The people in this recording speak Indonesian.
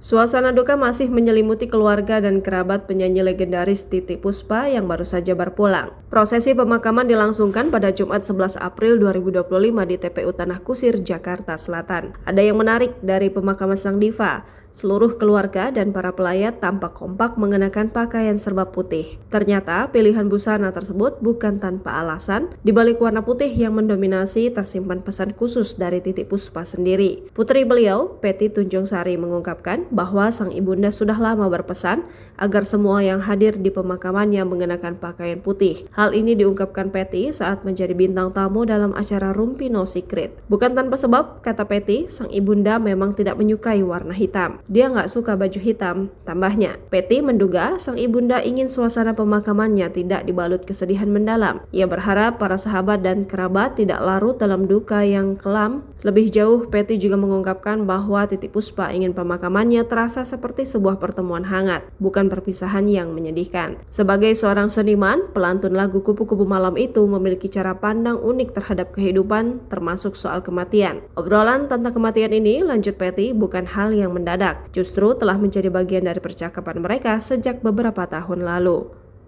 Suasana duka masih menyelimuti keluarga dan kerabat penyanyi legendaris Titiek Puspa yang baru saja berpulang. Prosesi pemakaman dilangsungkan pada Jumat 11 April 2025 di TPU Tanah Kusir, Jakarta Selatan. Ada yang menarik dari pemakaman sang diva. Seluruh keluarga dan para pelayat tampak kompak mengenakan pakaian serba putih. Ternyata pilihan busana tersebut bukan tanpa alasan. Di balik warna putih yang mendominasi tersimpan pesan khusus dari Titiek Puspa sendiri. Putri beliau, Pety Tunjung-Sari, mengungkapkan bahwa sang ibunda sudah lama berpesan agar semua yang hadir di pemakamannya mengenakan pakaian putih. Hal ini diungkapkan Pety saat menjadi bintang tamu dalam acara Rumpi No Secret. Bukan tanpa sebab, kata Pety, sang ibunda memang tidak menyukai warna hitam. Dia nggak suka baju hitam. Tambahnya, Pety menduga sang ibunda ingin suasana pemakamannya tidak dibalut kesedihan mendalam. Ia berharap para sahabat dan kerabat tidak larut dalam duka yang kelam. Lebih jauh, Pety juga mengungkapkan bahwa Titiek Puspa ingin pemakamannya terasa seperti sebuah pertemuan hangat, bukan perpisahan yang menyedihkan. Sebagai seorang seniman, pelantun lagu Kupu-Kupu Malam itu memiliki cara pandang unik terhadap kehidupan, termasuk soal kematian. Obrolan tentang kematian ini, lanjut Pety, bukan hal yang mendadak, justru telah menjadi bagian dari percakapan mereka sejak beberapa tahun lalu.